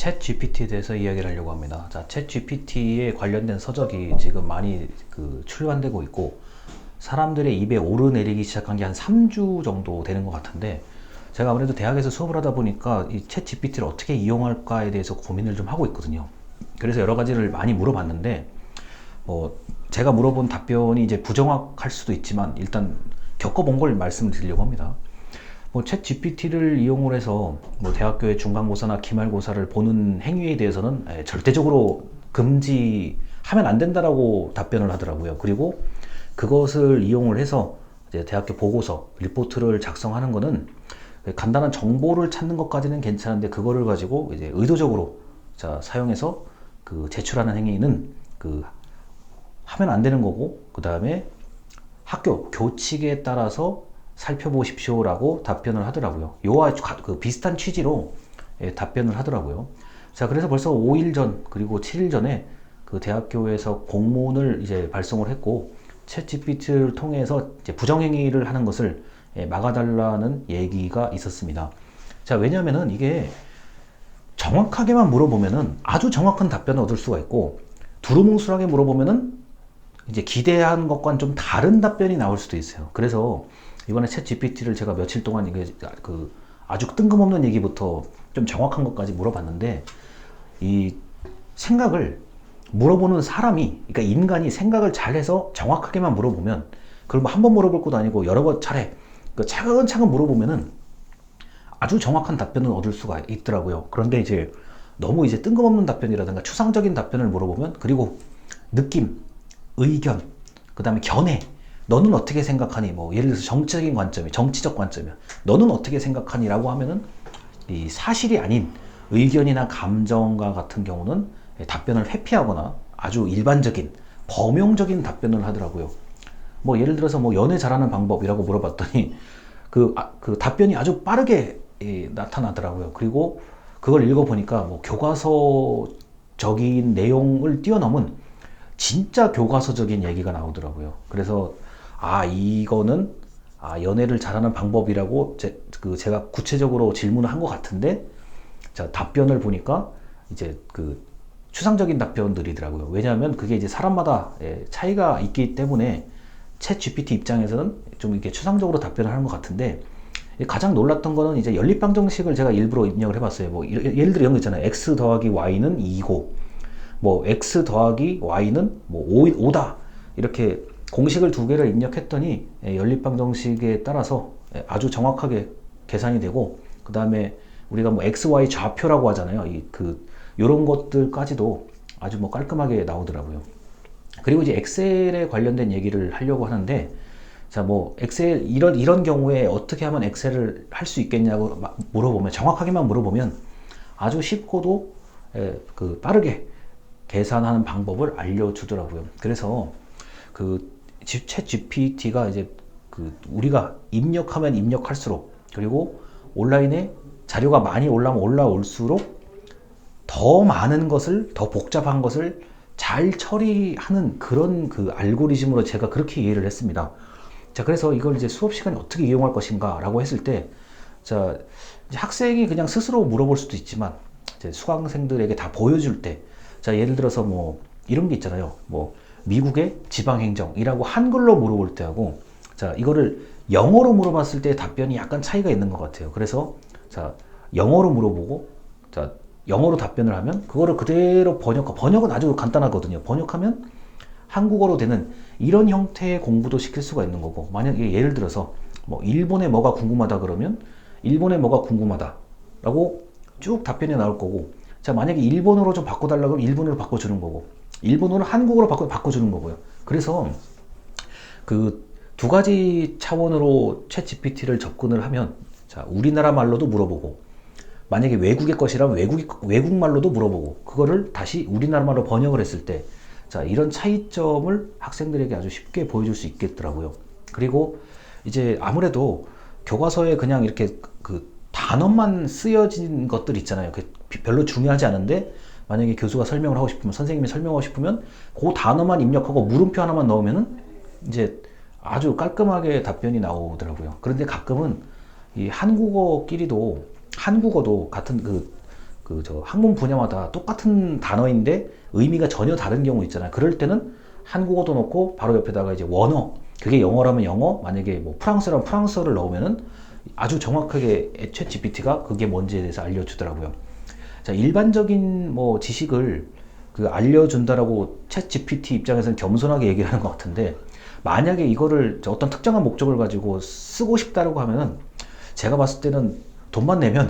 챗 GPT에 대해서 이야기를 하려고 합니다. 자, 챗 GPT에 관련된 서적이 지금 많이 출간되고 있고, 사람들의 입에 오르내리기 시작한 게 한 3주 정도 되는 것 같은데, 제가 아무래도 대학에서 수업을 하다 보니까 이 챗 GPT를 어떻게 이용할까에 대해서 고민을 좀 하고 있거든요. 그래서 여러 가지를 많이 물어봤는데, 제가 물어본 답변이 이제 부정확할 수도 있지만, 일단 겪어본 걸 말씀을 드리려고 합니다. 챗 GPT를 이용을 해서 대학교의 중간고사나 기말고사를 보는 행위에 대해서는 절대적으로 금지하면 안 된다라고 답변을 하더라고요. 그리고 그것을 이용을 해서 이제 대학교 보고서, 리포트를 작성하는 거는 간단한 정보를 찾는 것까지는 괜찮은데, 그거를 가지고 이제 의도적으로 사용해서 제출하는 행위는 하면 안 되는 거고, 그 다음에 학교 교칙에 따라서 살펴보십시오라고 답변을 하더라고요. 요와 비슷한 취지로 답변을 하더라고요. 자, 그래서 벌써 5일 전 그리고 7일 전에 그 대학교에서 공문을 이제 발송을 했고, 챗 GPT를 통해서 이제 부정행위를 하는 것을 막아달라는 얘기가 있었습니다. 자, 왜냐면은 이게 정확하게만 물어보면은 아주 정확한 답변을 얻을 수가 있고, 두루뭉술하게 물어보면은 이제 기대한 것과는 좀 다른 답변이 나올 수도 있어요. 그래서 이번에 챗 GPT를 제가 며칠 동안 이게 아주 뜬금없는 얘기부터 좀 정확한 것까지 물어봤는데, 이 생각을 물어보는 사람이, 그러니까 인간이 생각을 잘해서 정확하게만 물어보면, 그걸 한 번 물어볼 것도 아니고 여러 번 차례 차근차근 물어보면은 아주 정확한 답변을 얻을 수가 있더라고요. 그런데 이제 너무 이제 뜬금없는 답변이라든가 추상적인 답변을 물어보면, 그리고 느낌, 의견, 그 다음에 견해, 너는 어떻게 생각하니? 예를 들어서 정치적인 관점이, 정치적 관점이야. 너는 어떻게 생각하니? 라고 하면은 이 사실이 아닌 의견이나 감정과 같은 경우는 답변을 회피하거나 아주 일반적인, 범용적인 답변을 하더라고요. 예를 들어서 연애 잘하는 방법이라고 물어봤더니 그 답변이 아주 빠르게 나타나더라고요. 그리고 그걸 읽어보니까 교과서적인 내용을 뛰어넘은 진짜 교과서적인 얘기가 나오더라고요. 그래서 이거는 연애를 잘하는 방법이라고 제가 구체적으로 질문을 한 것 같은데, 자, 답변을 보니까 이제 추상적인 답변들이더라고요. 왜냐하면 그게 이제 사람마다 차이가 있기 때문에 챗 GPT 입장에서는 좀 이렇게 추상적으로 답변을 하는 것 같은데, 가장 놀랐던 거는 이제 연립방정식을 제가 일부러 입력을 해봤어요. 예를 들어 이런 거 있잖아요. x 더하기 y는 2고, x 더하기 y는 5다. 이렇게 공식을 두 개를 입력했더니 연립방정식에 따라서 아주 정확하게 계산이 되고, 그 다음에 우리가 x, y 좌표라고 하잖아요. 요런 것들까지도 아주 깔끔하게 나오더라고요. 그리고 이제 엑셀에 관련된 얘기를 하려고 하는데, 자, 엑셀, 이런 경우에 어떻게 하면 엑셀을 할 수 있겠냐고 물어보면, 정확하게만 물어보면 아주 쉽고도 빠르게 계산하는 방법을 알려주더라고요. 그래서 챗 GPT가 이제 우리가 입력하면 입력할수록, 그리고 온라인에 자료가 많이 올라오면 올라올수록 더 많은 것을, 더 복잡한 것을 잘 처리하는 그런 알고리즘으로 제가 그렇게 이해를 했습니다. 자, 그래서 이걸 이제 수업 시간에 어떻게 이용할 것인가 라고 했을 때, 자, 이제 학생이 그냥 스스로 물어볼 수도 있지만, 이제 수강생들에게 다 보여줄 때, 자, 예를 들어서 이런 게 있잖아요. 미국의 지방행정이라고 한글로 물어볼 때하고, 자, 이거를 영어로 물어봤을 때 답변이 약간 차이가 있는 것 같아요. 그래서 자, 영어로 물어보고, 자, 영어로 답변을 하면 그거를 그대로 번역은 아주 간단하거든요. 번역하면 한국어로 되는 이런 형태의 공부도 시킬 수가 있는 거고, 만약에 예를 들어서 일본에 뭐가 궁금하다 그러면 일본에 뭐가 궁금하다 라고 쭉 답변이 나올 거고, 자, 만약에 일본어로 좀 바꿔달라 그러면 일본어로 바꿔주는 거고, 일본어를 한국어로 바꿔주는 거고요. 그래서 두 가지 차원으로 챗 GPT를 접근을 하면, 자, 우리나라 말로도 물어보고, 만약에 외국의 것이라면 외국 말로도 물어보고, 그거를 다시 우리나라 말로 번역을 했을 때, 자, 이런 차이점을 학생들에게 아주 쉽게 보여줄 수 있겠더라고요. 그리고 이제 아무래도 교과서에 그냥 이렇게 단어만 쓰여진 것들 있잖아요. 별로 중요하지 않은데, 만약에 교수가 설명을 하고 싶으면, 선생님이 설명하고 싶으면 그 단어만 입력하고 물음표 하나만 넣으면은 이제 아주 깔끔하게 답변이 나오더라고요. 그런데 가끔은 이 한국어도 같은 그 저 학문 분야마다 똑같은 단어인데 의미가 전혀 다른 경우 있잖아요. 그럴 때는 한국어도 넣고 바로 옆에다가 이제 원어, 그게 영어라면 영어, 만약에 뭐 프랑스라면 프랑스어를 넣으면은 아주 정확하게 챗 GPT가 그게 뭔지에 대해서 알려주더라고요. 자, 일반적인 뭐 지식을 그 알려준다라고 챗 GPT 입장에서는 겸손하게 얘기하는 것 같은데, 만약에 이거를 어떤 특정한 목적을 가지고 쓰고 싶다라고 하면은 제가 봤을 때는 돈만 내면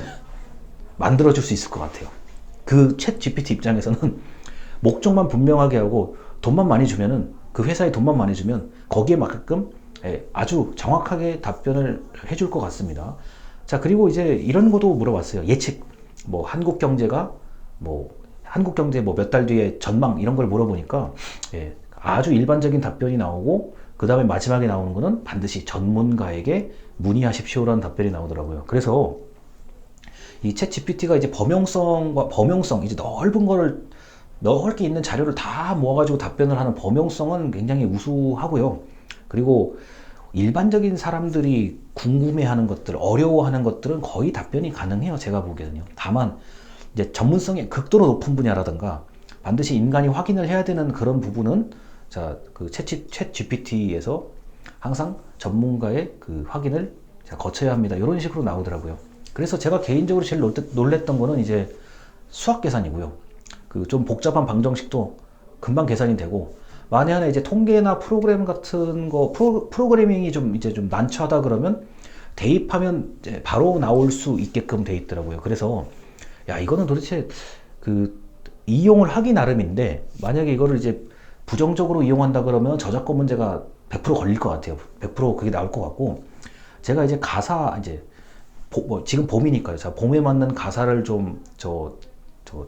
만들어줄 수 있을 것 같아요. 그 챗 GPT 입장에서는 목적만 분명하게 하고 돈만 많이 주면은, 그 회사에 돈만 많이 주면 거기에 맞게끔 아주 정확하게 답변을 해줄 것 같습니다. 자, 그리고 이제 이런 것도 물어봤어요. 예측, 뭐 한국 경제가 뭐 한국 경제 뭐 몇 달 뒤에 전망 이런 걸 물어보니까 아주 일반적인 답변이 나오고, 그 다음에 마지막에 나오는 거는 반드시 전문가에게 문의하십시오라는 답변이 나오더라고요. 그래서 이 챗 GPT가 이제 범용성, 이제 넓은 거를, 넓게 있는 자료를 다 모아가지고 답변을 하는 범용성은 굉장히 우수하고요. 그리고 일반적인 사람들이 궁금해하는 것들, 어려워하는 것들은 거의 답변이 가능해요. 제가 보기에는요. 다만 이제 전문성이 극도로 높은 분야라든가 반드시 인간이 확인을 해야 되는 그런 부분은, 자, 그 챗 GPT에서 항상 전문가의 그 확인을 거쳐야 합니다. 이런 식으로 나오더라고요. 그래서 제가 개인적으로 제일 놀랬던 거는 이제 수학 계산이고요. 그 좀 복잡한 방정식도 금방 계산이 되고, 만에 하나 이제 통계나 프로그램 같은 거, 프로그래밍이 좀 이제 좀 난처하다 그러면 대입하면 이제 바로 나올 수 있게끔 돼 있더라고요. 그래서 야, 이거는 도대체 그 이용을 하기 나름인데, 만약에 이거를 이제 부정적으로 이용한다 그러면 저작권 문제가 100% 걸릴 것 같아요. 100% 그게 나올 것 같고, 제가 이제 가사, 이제 뭐 지금 봄이니까요. 자, 봄에 맞는 가사를 좀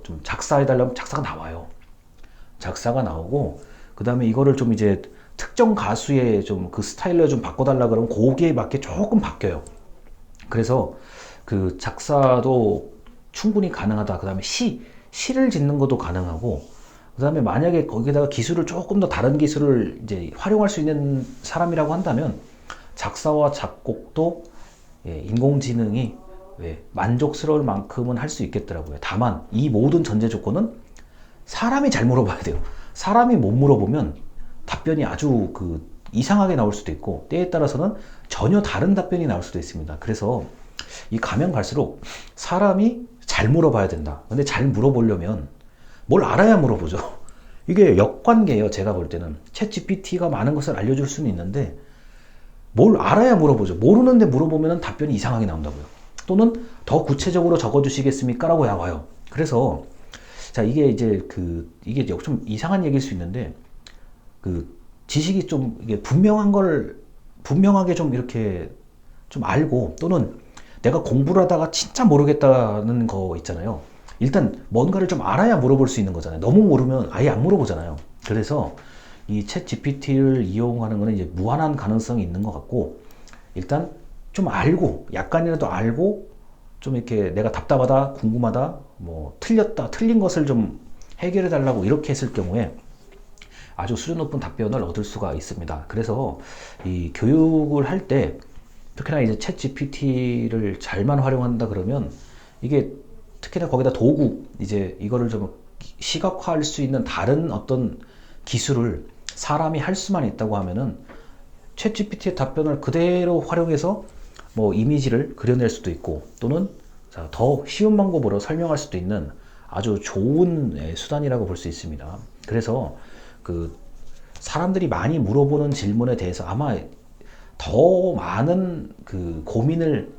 좀 작사해달라면 작사가 나와요. 작사가 나오고, 그 다음에 이거를 좀 이제 특정 가수의 좀 그 스타일로 좀 바꿔달라 그러면 거기에 맞게 조금 바뀌어요. 그래서 그 작사도 충분히 가능하다. 그 다음에 시를 짓는 것도 가능하고, 그 다음에 만약에 거기다가 기술을 조금 더 다른 기술을 이제 활용할 수 있는 사람이라고 한다면 작사와 작곡도 인공지능이 만족스러울 만큼은 할 수 있겠더라고요. 다만 이 모든 전제 조건은 사람이 잘 물어봐야 돼요. 사람이 못 물어보면 답변이 아주 그 이상하게 나올 수도 있고, 때에 따라서는 전혀 다른 답변이 나올 수도 있습니다. 그래서 이 가면 갈수록 사람이 잘 물어봐야 된다. 근데 잘 물어보려면 뭘 알아야 물어보죠. 이게 역관계예요. 제가 볼 때는 챗 GPT가 많은 것을 알려줄 수는 있는데 뭘 알아야 물어보죠. 모르는데 물어보면 답변이 이상하게 나온다고요. 또는 더 구체적으로 적어주시겠습니까? 라고 나와요. 그래서 자, 이게 이제 이게 좀 이상한 얘기일 수 있는데, 그 지식이 좀 이게 분명하게 좀 이렇게 좀 알고, 또는 내가 공부를 하다가 진짜 모르겠다는 거 있잖아요. 일단 뭔가를 좀 알아야 물어볼 수 있는 거잖아요. 너무 모르면 아예 안 물어보잖아요. 그래서 이 챗 GPT를 이용하는 거는 이제 무한한 가능성이 있는 것 같고, 일단 좀 알고, 약간이라도 알고, 좀 이렇게 내가 답답하다, 궁금하다, 뭐 틀린 것을 좀 해결해 달라고 이렇게 했을 경우에 아주 수준 높은 답변을 얻을 수가 있습니다. 그래서 이 교육을 할 때 특히나 이제 챗 GPT를 잘만 활용한다 그러면, 이게 특히나 거기다 도구, 이제 이거를 좀 시각화할 수 있는 다른 어떤 기술을 사람이 할 수만 있다고 하면은 챗 GPT의 답변을 그대로 활용해서 뭐 이미지를 그려낼 수도 있고, 또는 더 쉬운 방법으로 설명할 수도 있는 아주 좋은 수단이라고 볼 수 있습니다. 그래서 그 사람들이 많이 물어보는 질문에 대해서 아마 더 많은 그 고민을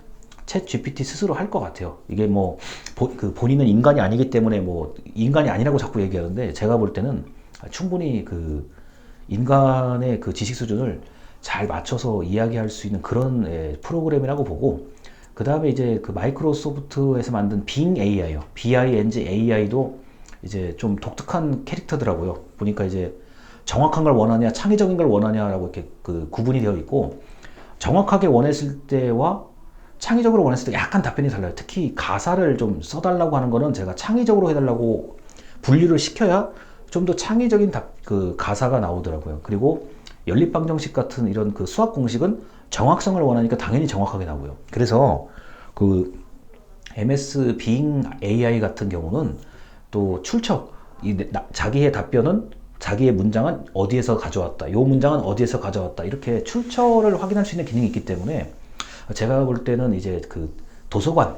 챗 GPT 스스로 할 것 같아요. 이게 뭐 본인은 인간이 아니기 때문에 뭐 인간이 아니라고 자꾸 얘기하는데, 제가 볼 때는 충분히 그 인간의 그 지식 수준을 잘 맞춰서 이야기할 수 있는 그런 프로그램이라고 보고, 그 다음에 이제 그 마이크로소프트에서 만든 빙 AI요. BING AI도 이제 좀 독특한 캐릭터더라고요. 보니까 이제 정확한 걸 원하냐, 창의적인 걸 원하냐라고 이렇게 그 구분이 되어 있고, 정확하게 원했을 때와 창의적으로 원했을 때 약간 답변이 달라요. 특히 가사를 좀 써달라고 하는 거는 제가 창의적으로 해달라고 분류를 시켜야 좀 더 창의적인 그 가사가 나오더라고요. 그리고 연립방정식 같은 이런 그 수학 공식은 정확성을 원하니까 당연히 정확하게 나오고요. 그래서 그 MS 빙 AI 같은 경우는 또 출처, 자기의 답변은 자기의 문장은 어디에서 가져왔다, 요 문장은 어디에서 가져왔다, 이렇게 출처를 확인할 수 있는 기능이 있기 때문에 제가 볼 때는 이제 그 도서관,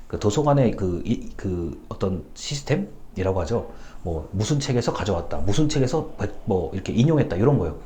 그 도서관의 그 어떤 시스템이라고 하죠. 뭐 무슨 책에서 가져왔다, 무슨 책에서 뭐 이렇게 인용했다, 이런 거요.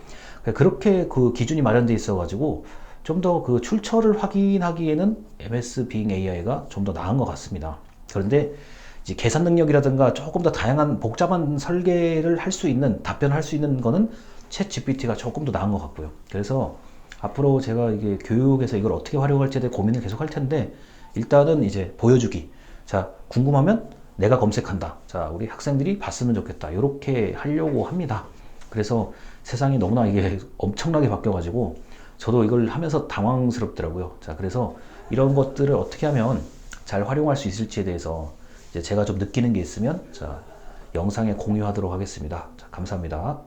그렇게 그 기준이 마련돼 있어가지고 좀 더 그 출처를 확인하기에는 MS 빙 AI가 좀 더 나은 것 같습니다. 그런데 이제 계산 능력이라든가 조금 더 다양한 복잡한 설계를 할 수 있는, 답변을 할 수 있는 거는 챗 GPT가 조금 더 나은 것 같고요. 그래서 앞으로 제가 이게 교육에서 이걸 어떻게 활용할지에 대해 고민을 계속 할 텐데, 일단은 이제 보여주기. 자, 궁금하면 내가 검색한다. 자, 우리 학생들이 봤으면 좋겠다. 이렇게 하려고 합니다. 그래서 세상이 너무나 이게 엄청나게 바뀌어가지고 저도 이걸 하면서 당황스럽더라고요. 자, 그래서 이런 것들을 어떻게 하면 잘 활용할 수 있을지에 대해서 이제 제가 좀 느끼는 게 있으면 자, 영상에 공유하도록 하겠습니다. 자, 감사합니다.